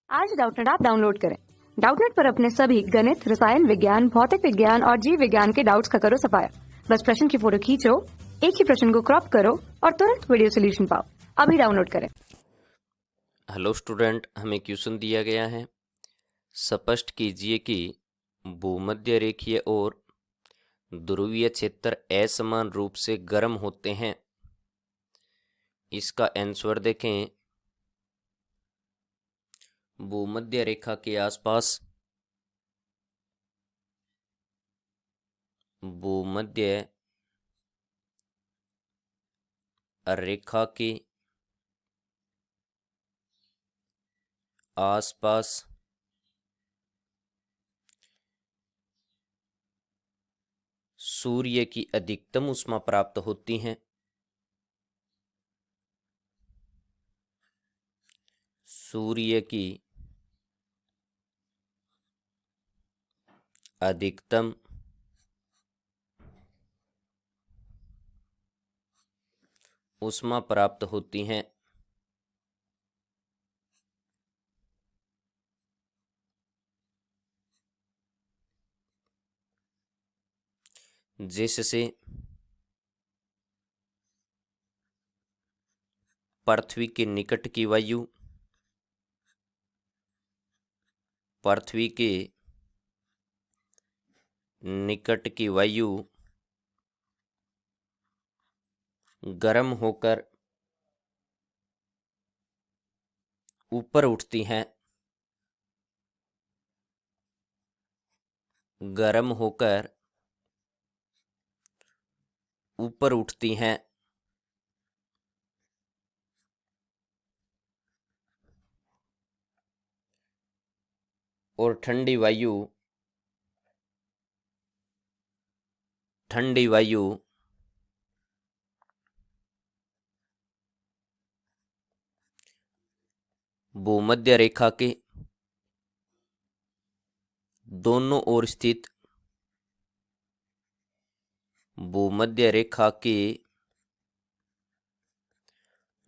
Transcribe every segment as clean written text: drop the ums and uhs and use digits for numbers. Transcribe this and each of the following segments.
आज Doubtnut app download करें। Doubtnut पर अपने सभी गणित, रसायन विज्ञान, भौतिक विज्ञान और जीव विज्ञान के डाउट्स का करो सफाया। बस प्रश्न की फोटो खींचो, एक ही प्रश्न को क्रॉप करो और तुरंत वीडियो सोल्यूशन पाओ। अभी डाउनलोड करें। हेलो स्टूडेंट, हमें क्वेश्चन दिया गया है। स्पष्ट कीजिए कि भूमध्य रेखीय और ध्रुवीय क्षेत्र असमान रूप से गर्म होते हैं। इसका आंसर देखें। भूमध्य रेखा के आसपास भूमध्य रेखा के आसपास सूर्य की अधिकतम ऊष्मा प्राप्त होती है। सूर्य की अधिकतम ऊष्मा प्राप्त होती है। जिससे पृथ्वी के निकट की वायु पृथ्वी के निकट की वायु गर्म होकर ऊपर उठती हैं। गर्म होकर ऊपर उठती हैं और ठंडी वायु भूमध्य रेखा के दोनों ओर स्थित भूमध्य रेखा के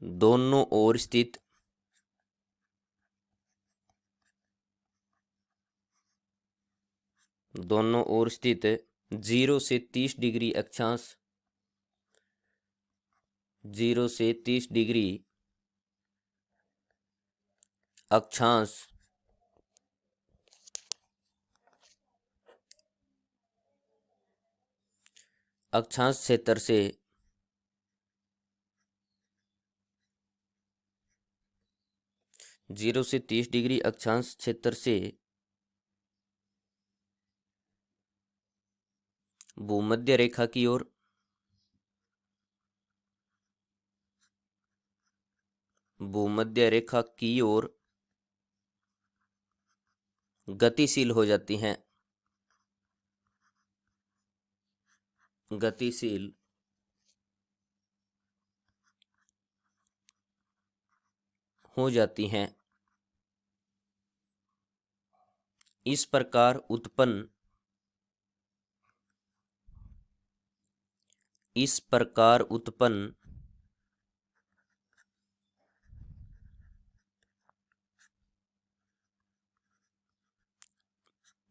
दोनों ओर स्थित दोनों ओर स्थित 0 से 30 डिग्री अक्षांश 0 से 30 डिग्री अक्षांश क्षेत्र से 0 से 30 डिग्री अक्षांश क्षेत्र से भूमध्य रेखा की ओर गतिशील हो जाती हैं। गतिशील हो जाती हैं। इस प्रकार उत्पन्न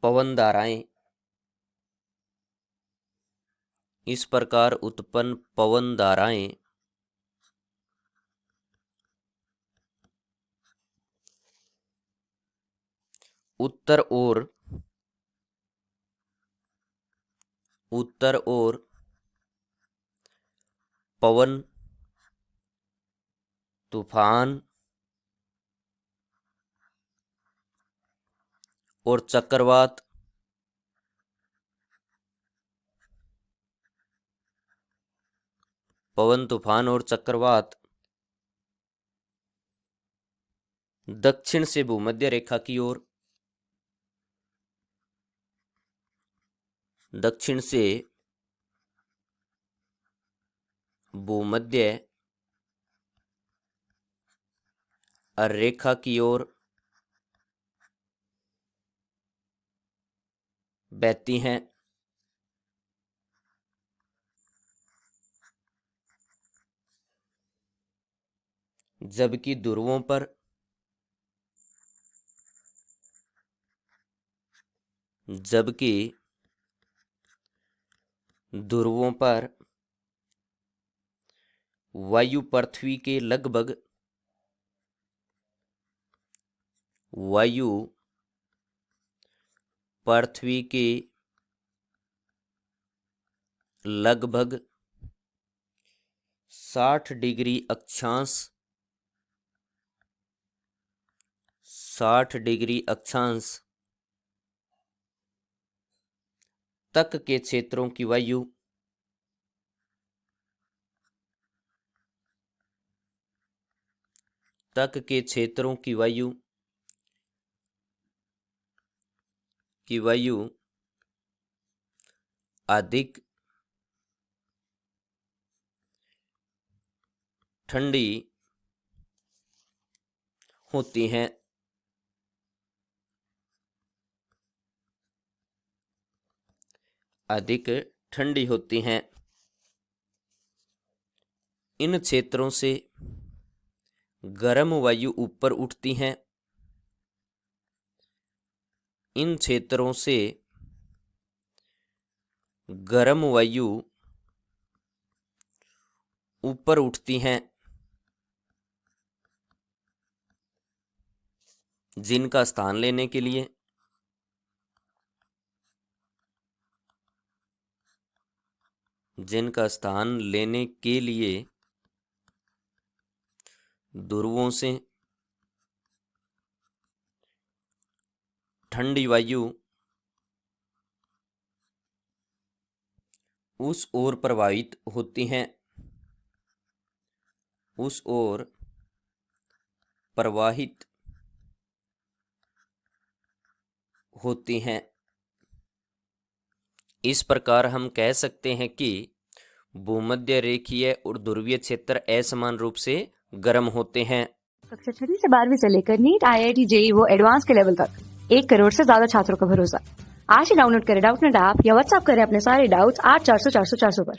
पवन धाराएं उत्तर और पवन तूफान और चक्रवात दक्षिण से भूमध्य रेखा की ओर दक्षिण से भूमध्य रेखा की ओर बहती हैं। जबकि ध्रुवों पर जबकि ध्रुवों पर वायु पृथ्वी के लगभग पृथ्वी के लगभग 60 डिग्री अक्षांश तक के क्षेत्रों की वायु अधिक ठंडी होती हैं। इन क्षेत्रों से गर्म वायु ऊपर उठती हैं। जिनका स्थान लेने के लिए ध्रुवों से ठंडी वायु उस ओर प्रवाहित होती हैं। इस प्रकार हम कह सकते हैं कि भूमध्य रेखीय और ध्रुवीय क्षेत्र असमान रूप से गर्म होते हैं। कक्षा 6 से 12वीं से लेकर नीट, IIT, JEE वो एडवांस के लेवल तक 1 करोड़ से ज्यादा छात्रों का भरोसा। आज ही डाउनलोड करें डाउटनेट ऐप या व्हाट्सएप करें अपने सारे डाउट्स 8400 400 400 पर।